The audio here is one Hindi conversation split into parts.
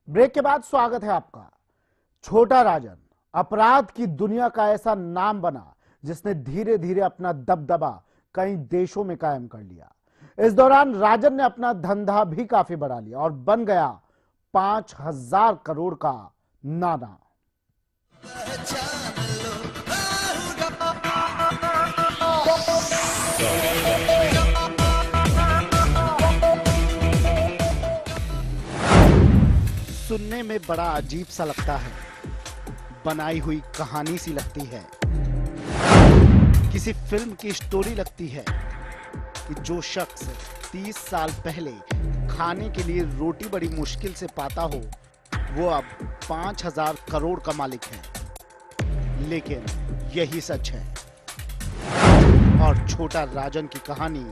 ब्रेक के बाद स्वागत है आपका। छोटा राजन अपराध की दुनिया का ऐसा नाम बना जिसने धीरे धीरे अपना दबदबा कई देशों में कायम कर लिया। इस दौरान राजन ने अपना धंधा भी काफी बढ़ा लिया और बन गया 5,000 करोड़ का नाना। सुनने में बड़ा अजीब सा लगता है, बनाई हुई कहानी सी लगती है, किसी फिल्म की स्टोरी लगती है कि जो शख्स 30 साल पहले खाने के लिए रोटी बड़ी मुश्किल से पाता हो वो अब 5,000 करोड़ का मालिक है। लेकिन यही सच है और छोटा राजन की कहानी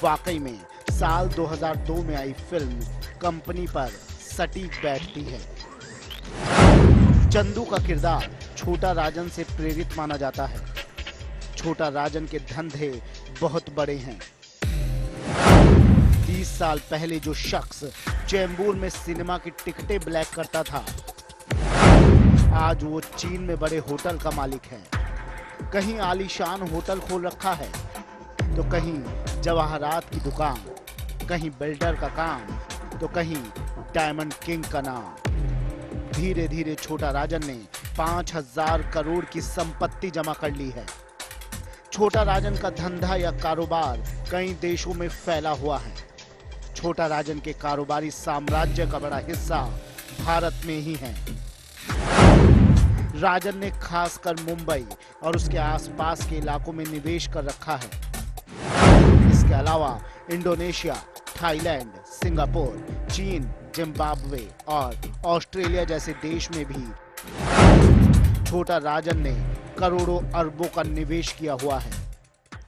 वाकई में साल 2002 में आई फिल्म कंपनी पर सटीक बैठती है। चंदू का किरदार छोटा राजन से प्रेरित माना जाता है। छोटा राजन के धंधे बहुत बड़े हैं। 30 साल पहले जो शख्स चेंबूर में सिनेमा की टिकटें ब्लैक करता था, आज वो चीन में बड़े होटल का मालिक है। कहीं आलीशान होटल खोल रखा है तो कहीं जवाहरात की दुकान, कहीं बिल्डर का काम तो कहीं डायमंड किंग का नाम। धीरे धीरे छोटा राजन ने 5,000 करोड़ की संपत्ति जमा कर ली है। छोटा राजन का धंधा या कारोबार कई देशों में फैला हुआ है। छोटा राजन के कारोबारी साम्राज्य का बड़ा हिस्सा भारत में ही है। राजन ने खासकर मुंबई और उसके आसपास के इलाकों में निवेश कर रखा है। इसके अलावा इंडोनेशिया, थाईलैंड, सिंगापुर, चीन, जिम्बाब्वे और ऑस्ट्रेलिया जैसे देश में भी छोटा राजन ने करोड़ों अरबों का निवेश किया हुआ है।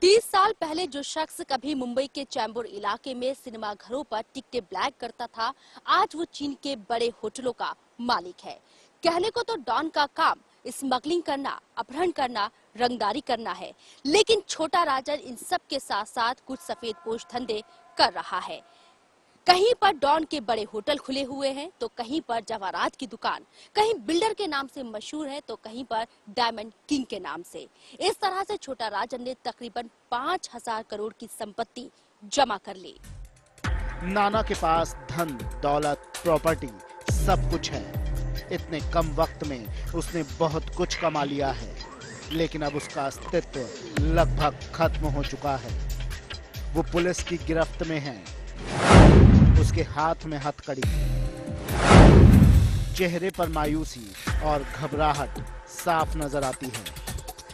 30 साल पहले जो शख्स कभी मुंबई के चैम्बूर इलाके में सिनेमा घरों पर टिकटें ब्लैक करता था, आज वो चीन के बड़े होटलों का मालिक है। कहने को तो डॉन का काम स्मगलिंग करना, अपहरण करना, रंगदारी करना है, लेकिन छोटा राजन इन सब के साथ साथ कुछ सफेद पोश धंधे कर रहा है। कहीं पर डॉन के बड़े होटल खुले हुए हैं तो कहीं पर जवाहरात की दुकान, कहीं बिल्डर के नाम से मशहूर है तो कहीं पर डायमंड किंग के नाम से। इस तरह से छोटा राजन ने तकरीबन 5,000 करोड़ की संपत्ति जमा कर ली। नाना के पास धन, दौलत, प्रॉपर्टी सब कुछ है। इतने कम वक्त में उसने बहुत कुछ कमा लिया है, लेकिन अब उसका अस्तित्व लगभग खत्म हो चुका है। वो पुलिस की गिरफ्त में है। उसके हाथ में हथकड़ी, चेहरे पर मायूसी और घबराहट साफ नजर आती है।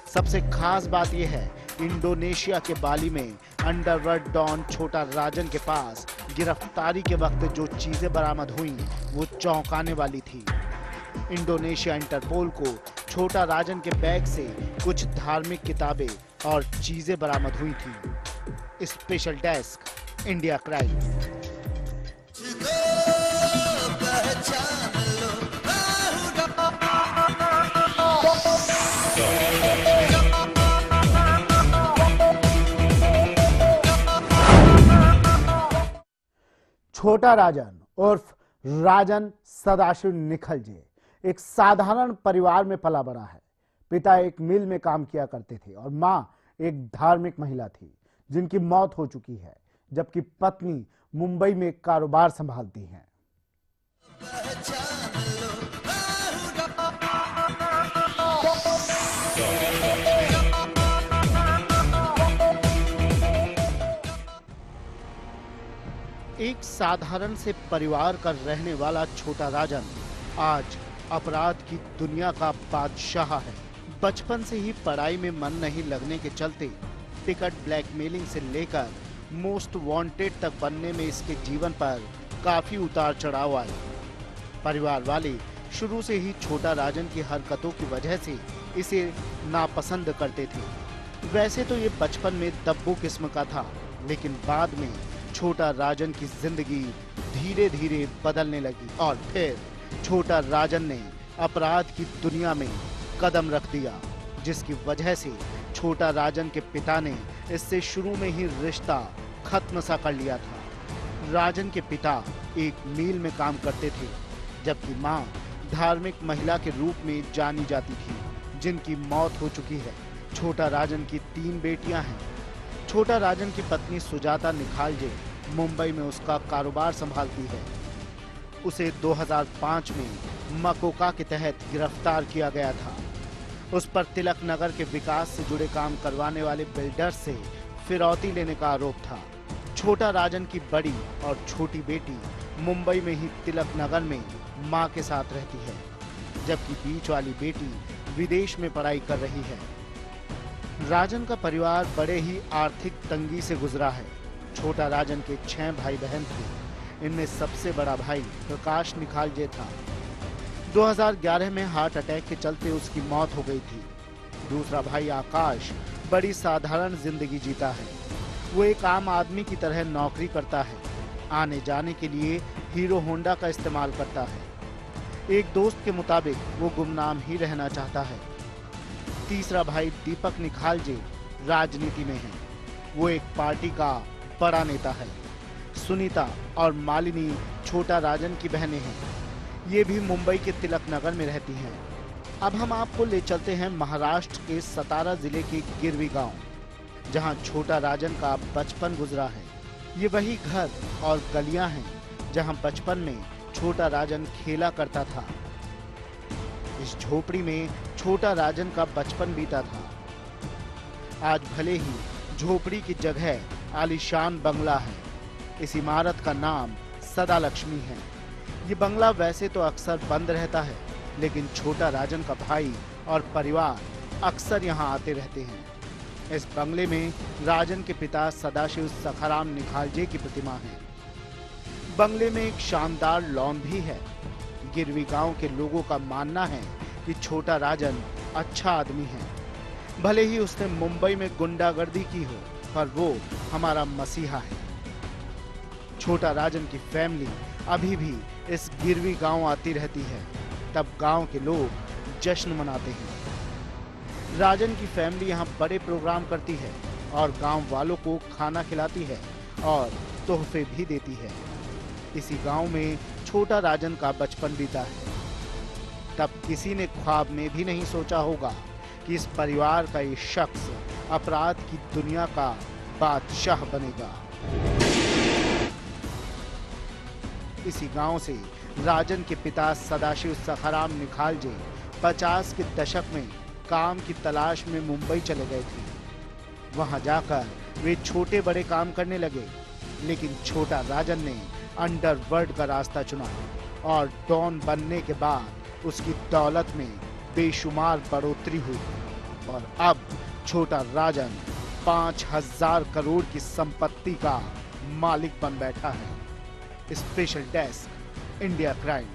सबसे खास बात यह है, इंडोनेशिया के बाली में अंडरवर्ल्ड डॉन छोटा राजन के पास गिरफ्तारी के वक्त जो चीजें बरामद हुई वो चौंकाने वाली थी। इंडोनेशिया इंटरपोल को छोटा राजन के बैग से कुछ धार्मिक किताबें और चीजें बरामद हुई थी। Special desk, India crime. छोटा राजन उर्फ राजन सदाशिव निखलजे एक साधारण परिवार में पला बड़ा है। पिता एक मिल में काम किया करते थे और मां एक धार्मिक महिला थी जिनकी मौत हो चुकी है, जबकि पत्नी मुंबई में कारोबार संभालती हैं। एक साधारण से परिवार का रहने वाला छोटा राजन आज अपराध की दुनिया का बादशाह है। बचपन से ही पढ़ाई में मन नहीं लगने के चलते टिकट ब्लैकमेलिंग से लेकर मोस्ट वांटेड तक बनने में इसके जीवन पर काफी उतार चढ़ाव आए। परिवार वाले शुरू से ही छोटा राजन की हरकतों की वजह से इसे नापसंद करते थे। वैसे तो ये बचपन में दब्बू किस्म का था, लेकिन बाद में छोटा राजन की जिंदगी धीरे धीरे बदलने लगी और फिर छोटा राजन ने अपराध की दुनिया में कदम रख दिया, जिसकी वजह से छोटा राजन के पिता ने इससे शुरू में ही रिश्ता खत्म सा कर लिया था। राजन के पिता एक मिल में काम करते थे, जबकि मां धार्मिक महिला के रूप में जानी जाती थी, जिनकी मौत हो चुकी है। छोटा राजन की 3 बेटियां हैं। छोटा राजन की पत्नी सुजाता निखालजे मुंबई में उसका कारोबार संभालती है। उसे 2005 में मकोका के तहत गिरफ्तार किया गया था। उस पर तिलक नगर के विकास से जुड़े काम करवाने वाले बिल्डर्स से फिरौती लेने का आरोप था। छोटा राजन की बड़ी और छोटी बेटी मुंबई में ही तिलक नगर में मां के साथ रहती है, जबकि बीच वाली बेटी विदेश में पढ़ाई कर रही है। राजन का परिवार बड़े ही आर्थिक तंगी से गुजरा है। छोटा राजन के 6 भाई बहन थे। इनमें सबसे बड़ा भाई प्रकाश निखालजे था। 2011 में हार्ट अटैक के चलते उसकी मौत हो गई थी। दूसरा भाई आकाश बड़ी साधारण जिंदगी जीता है। वो एक आम आदमी की तरह नौकरी करता है। आने जाने के लिए हीरो होंडा का इस्तेमाल करता है। एक दोस्त के मुताबिक वो गुमनाम ही रहना चाहता है। तीसरा भाई दीपक निखालजे राजनीति में है। वो एक पार्टी का बड़ा नेता है। सुनीता और मालिनी छोटा राजन की बहनें हैं। ये भी मुंबई के तिलक नगर में रहती हैं। अब हम आपको ले चलते हैं महाराष्ट्र के सतारा जिले के गिरवी गांव, जहां छोटा राजन का बचपन गुजरा है। ये वही घर और गलियां हैं जहां बचपन में छोटा राजन खेला करता था। इस झोपड़ी में छोटा राजन का बचपन बीता था। आज भले ही झोपड़ी की जगह आलीशान बंगला है। इस इमारत का नाम सदा लक्ष्मी है। ये बंगला वैसे तो अक्सर बंद रहता है, लेकिन छोटा राजन का भाई और परिवार अक्सर यहाँ आते रहते हैं। इस बंगले में राजन के पिता सदाशिव सखाराम निखालजे की प्रतिमा है। बंगले में एक शानदार लॉन भी है। गिरवी गांव के लोगों का मानना है कि छोटा राजन अच्छा आदमी है। भले ही उसने मुंबई में गुंडागर्दी की हो, पर वो हमारा मसीहा है। छोटा राजन की फैमिली अभी भी इस गिरवी गांव आती रहती है। तब गांव के लोग जश्न मनाते हैं। राजन की फैमिली यहाँ बड़े प्रोग्राम करती है और गांव वालों को खाना खिलाती है और तोहफे भी देती है। इसी गांव में छोटा राजन का बचपन बीता है। तब किसी ने ख्वाब में भी नहीं सोचा होगा कि इस परिवार का ये शख्स अपराध की दुनिया का बादशाह बनेगा। इसी गांव से राजन के पिता सदाशिव सखाराम निखालजे 50 के दशक में काम की तलाश में मुंबई चले गए थे। वहां जाकर वे छोटे बड़े काम करने लगे, लेकिन छोटा राजन ने अंडरवर्ल्ड का रास्ता चुना और डॉन बनने के बाद उसकी दौलत में बेशुमार बढ़ोतरी हुई और अब छोटा राजन 5000 करोड़ की संपत्ति का मालिक बन बैठा है। Special desk, India crime.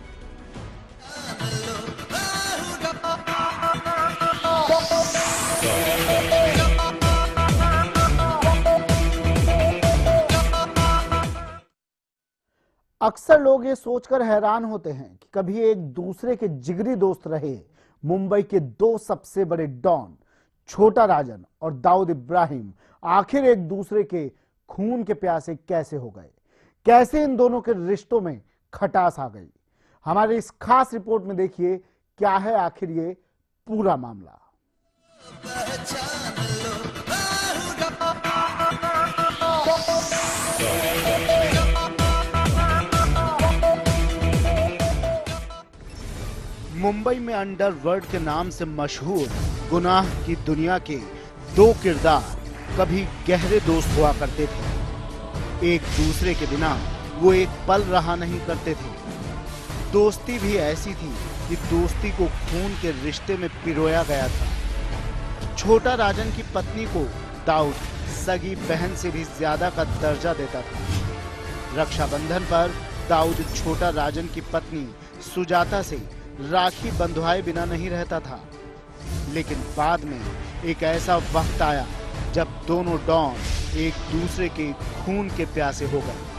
अक्सर लोग ये सोचकर हैरान होते हैं कि कभी एक दूसरे के जिगरी दोस्त रहे मुंबई के 2 सबसे बड़े डॉन छोटा राजन और दाऊद इब्राहिम आखिर एक दूसरे के खून के प्यासे कैसे हो गए, कैसे इन दोनों के रिश्तों में खटास आ गई। हमारी इस खास रिपोर्ट में देखिए क्या है आखिर ये पूरा मामला। मुंबई में अंडरवर्ल्ड के नाम से मशहूर गुनाह की दुनिया के 2 किरदार कभी गहरे दोस्त हुआ करते थे। एक दूसरे के बिना वो एक पल रहा नहीं करते थे। दोस्ती भी ऐसी थी कि दोस्ती को खून के रिश्ते में पिरोया गया था। छोटा राजन की पत्नी को दाऊद सगी बहन से भी ज्यादा का दर्जा देता था। रक्षाबंधन पर दाऊद छोटा राजन की पत्नी सुजाता से राखी बंधवाए बिना नहीं रहता था। लेकिन बाद में एक ऐसा वक्त आया जब दोनों डॉन एक दूसरे के खून के प्यासे हो गए।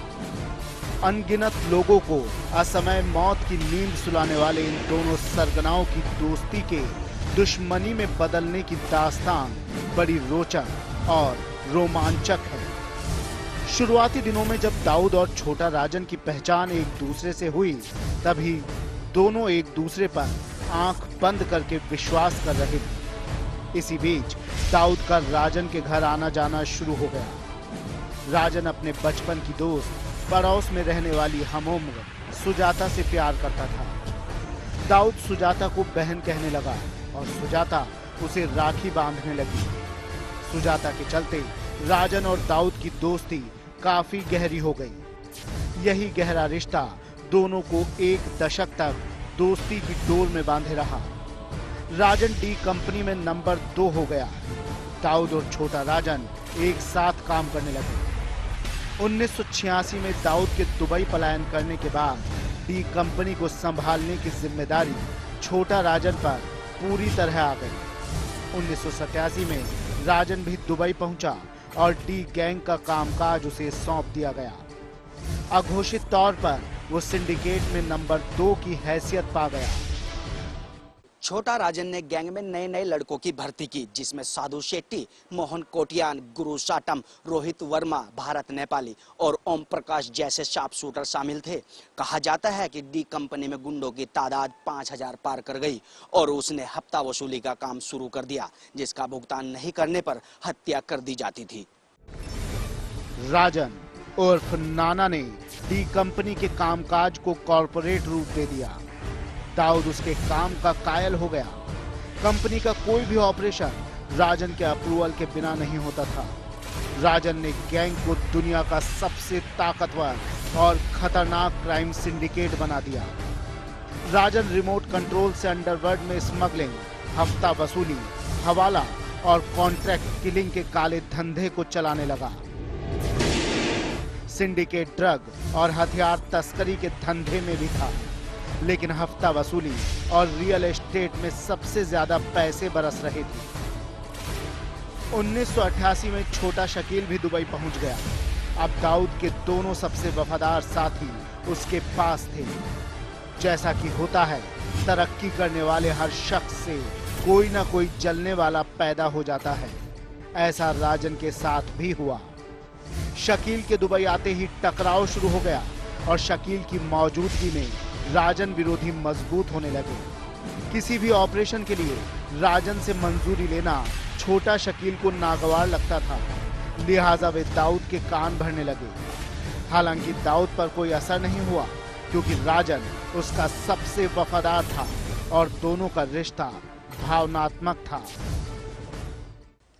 अनगिनत लोगों को असमय मौत की नींद सुलाने वाले इन दोनों सरगनाओं की दोस्ती के दुश्मनी में बदलने की दास्तान बड़ी रोचक और रोमांचक है। शुरुआती दिनों में जब दाऊद और छोटा राजन की पहचान एक दूसरे से हुई, तभी दोनों एक दूसरे पर आंख बंद करके विश्वास कर रहे थे। इसी बीच दाऊद का राजन के घर आना जाना शुरू हो गया। राजन अपने बचपन की दोस्त पड़ोस में रहने वाली हमउम्र सुजाता से प्यार करता था। दाऊद सुजाता को बहन कहने लगा और सुजाता उसे राखी बांधने लगी। सुजाता के चलते राजन और दाऊद की दोस्ती काफी गहरी हो गई। यही गहरा रिश्ता दोनों को एक दशक तक दोस्ती की डोर में बांधे रहा। राजन डी कंपनी में नंबर 2 हो गया। दाऊद और छोटा राजन एक साथ काम करने लगे। 1986 में दाऊद के दुबई पलायन करने के बाद डी कंपनी को संभालने की जिम्मेदारी छोटा राजन पर पूरी तरह आ गई। 1987 में राजन भी दुबई पहुंचा और डी गैंग का कामकाज उसे सौंप दिया गया। अघोषित तौर पर वो सिंडिकेट में नंबर 2 की हैसियत पा गया। छोटा राजन ने गैंग में नए नए लड़कों की भर्ती की, जिसमें साधु शेट्टी, मोहन कोटियान, गुरु साटम, रोहित वर्मा, भारत नेपाली और ओम प्रकाश जैसे शार्प शूटर शामिल थे। कहा जाता है कि डी कंपनी में गुंडों की तादाद 5000 पार कर गई और उसने हफ्ता वसूली का काम शुरू कर दिया, जिसका भुगतान नहीं करने पर हत्या कर दी जाती थी। राजन उर्फ नाना ने डी कंपनी के कामकाज को कॉर्पोरेट रूप दे दिया। दाऊद उसके काम का कायल हो गया। कंपनी का कोई भी ऑपरेशन राजन के अप्रूवल के बिना नहीं होता था। राजन ने गैंग को दुनिया का सबसे ताकतवर और खतरनाक क्राइम सिंडिकेट बना दिया। राजन रिमोट कंट्रोल से अंडरवर्ल्ड में स्मगलिंग, हफ्ता वसूली, हवाला और कॉन्ट्रैक्ट किलिंग के काले धंधे को चलाने लगा। सिंडिकेट ड्रग और हथियार तस्करी के धंधे में भी था, लेकिन हफ्ता वसूली और रियल एस्टेट में सबसे ज्यादा पैसे बरस रहे थे। 1988 में छोटा शकील भी दुबई पहुंच गया। अब दाऊद के दोनों सबसे वफादार साथी उसके पास थे। जैसा कि होता है, तरक्की करने वाले हर शख्स से कोई ना कोई जलने वाला पैदा हो जाता है। ऐसा राजन के साथ भी हुआ। शकील के दुबई आते ही टकराव शुरू हो गया और शकील की मौजूदगी में राजन विरोधी मजबूत होने लगे। किसी भी ऑपरेशन के लिए राजन से मंजूरी लेना छोटा शकील को नागवार लगता था, लिहाजा वे दाऊद के कान भरने लगे। हालांकि दाऊद पर कोई असर नहीं हुआ, क्योंकि राजन उसका सबसे वफादार था और दोनों का रिश्ता भावनात्मक था।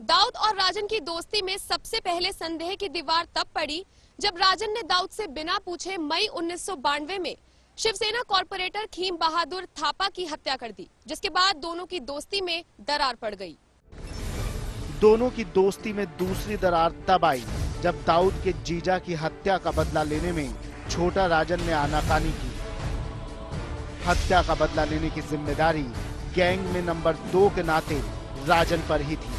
दाऊद और राजन की दोस्ती में सबसे पहले संदेह की दीवार तब पड़ी जब राजन ने दाऊद से बिना पूछे मई 1992 में शिवसेना कॉर्पोरेटर खीम बहादुर थापा की हत्या कर दी, जिसके बाद दोनों की दोस्ती में दरार पड़ गई। दोनों की दोस्ती में दूसरी दरार तब आई जब दाऊद के जीजा की हत्या का बदला लेने में छोटा राजन ने आनाकानी की। हत्या का बदला लेने की जिम्मेदारी गैंग में नंबर 2 के नाते राजन पर ही थी।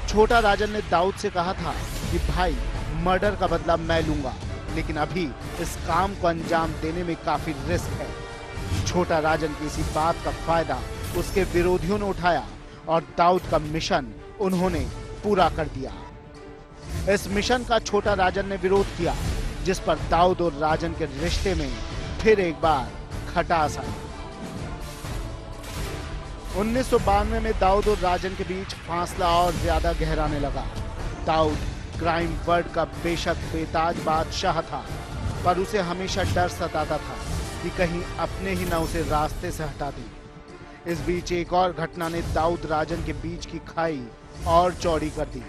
छोटा राजन ने दाऊद से कहा था कि भाई, मर्डर का बदला मैं लूंगा, लेकिन अभी इस काम को अंजाम देने में काफी रिस्क है। छोटा राजन की इसी बात का फायदा उसके विरोधियों ने उठाया और दाऊद का मिशन उन्होंने पूरा कर दिया। इस मिशन का छोटा राजन ने विरोध किया, जिस पर दाऊद और राजन के रिश्ते में फिर एक बार खटास आई। 1992 में दाऊद और राजन के बीच फासला और ज्यादा गहराने लगा। दाऊद क्राइम वर्ल्ड का बेशक बेताज बादशाह था, पर उसे हमेशा डर सताता था कि कहीं अपने ही न उसे रास्ते से हटा दे। इस बीच एक और घटना ने दाऊद राजन के बीच की खाई और चौड़ी कर दी।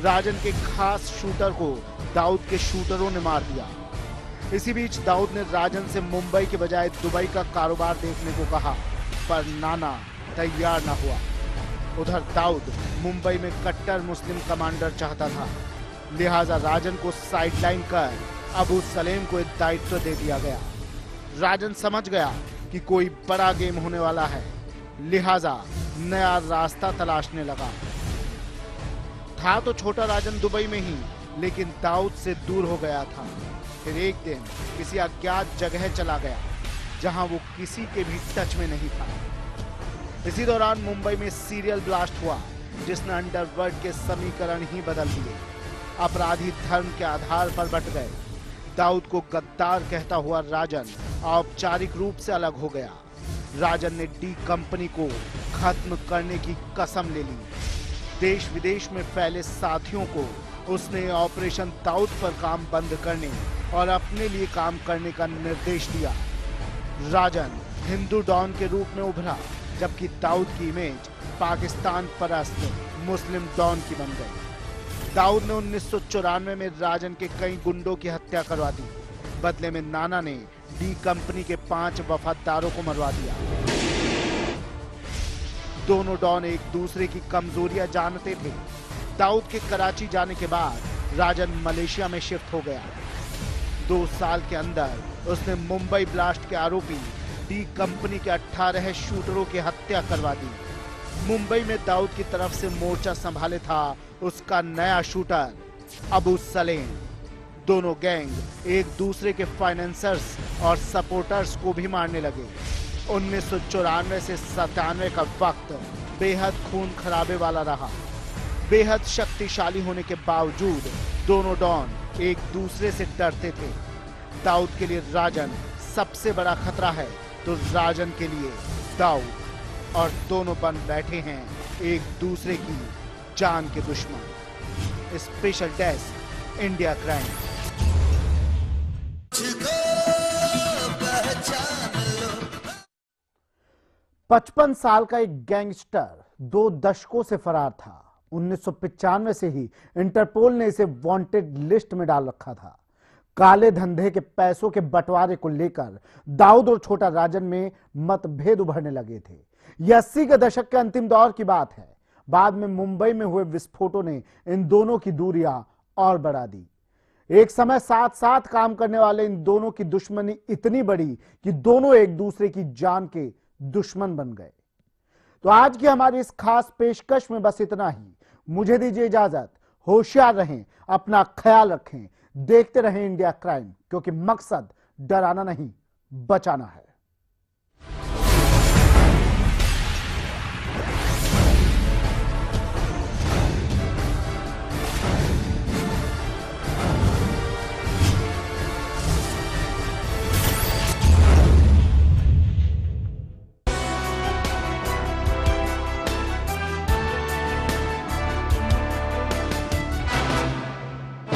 राजन के खास शूटर को दाऊद के शूटरों ने मार दिया। इसी बीच दाऊद ने राजन से मुंबई के बजाय दुबई का कारोबार देखने को कहा, पर नाना तैयार न हुआ। उधर दाऊद मुंबई में कट्टर मुस्लिम कमांडर चाहता था, लिहाजा राजन को साइडलाइन कर अबू सलेम को एक दायित्व दे दिया गया। राजन समझ गया कि कोई बड़ा गेम होने वाला है, लिहाजा नया रास्ता तलाशने लगा। था तो छोटा राजन दुबई में ही, लेकिन दाऊद से दूर हो गया था। फिर एक दिन किसी अज्ञात जगह चला गया, जहां वो किसी के भी टच में नहीं था। इसी दौरान मुंबई में सीरियल ब्लास्ट हुआ, जिसने अंडरवर्ल्ड के समीकरण ही बदल दिए। अपराधी धर्म के आधार पर बंट गए। दाऊद को गद्दार कहता हुआ राजन औपचारिक रूप से अलग हो गया। राजन ने डी कंपनी को खत्म करने की कसम ले ली। देश विदेश में फैले साथियों को उसने ऑपरेशन दाऊद पर काम बंद करने और अपने लिए काम करने का निर्देश दिया। राजन हिंदू डॉन के रूप में उभरा, जबकि दाऊद की इमेज पाकिस्तान परस्त मुस्लिम डॉन की बन गई। दाऊद ने 1994 में राजन के कई गुंडों की हत्या करवा दी। बदले में नाना ने डी कंपनी के 5 वफादारों को मरवा दिया। दोनों डॉन एक दूसरे की कमजोरियां जानते थे। दाऊद के कराची जाने के बाद राजन मलेशिया में शिफ्ट हो गया। 2 साल के अंदर उसने मुंबई ब्लास्ट के आरोपी डी कंपनी के 18 शूटरों की हत्या करवा दी। मुंबई में दाऊद की तरफ से मोर्चा संभाले था उसका नया शूटर अबू सलेम। दोनों गैंग एक दूसरे के फाइनेंसर्स और सपोर्टर्स को भी मारने लगे। 1994 से 97 का वक्त बेहद खून खराबे वाला रहा। बेहद शक्तिशाली होने के बावजूद दोनों डॉन एक दूसरे से डरते थे। दाऊद के लिए राजन सबसे बड़ा खतरा है, तो राजन के लिए दाऊद, और दोनों बन बैठे हैं एक दूसरे की जान के दुश्मन। Special desk, India crime. 55 साल का एक गैंगस्टर 2 दशकों से फरार था। 1995 से ही इंटरपोल ने इसे वांटेड लिस्ट में डाल रखा था। काले धंधे के पैसों के बंटवारे को लेकर दाऊद और छोटा राजन में मतभेद उभरने लगे थे। यह 80 के दशक के अंतिम दौर की बात है। बाद में मुंबई में हुए विस्फोटों ने इन दोनों की दूरियां और बढ़ा दी। एक समय साथ साथ काम करने वाले इन दोनों की दुश्मनी इतनी बड़ी कि दोनों एक दूसरे की जान के दुश्मन बन गए। तो आज की हमारी इस खास पेशकश में बस इतना ही। मुझे दीजिए इजाजत। होशियार रहें, अपना ख्याल रखें, देखते रहें इंडिया क्राइम, क्योंकि मकसद डराना नहीं, बचाना है।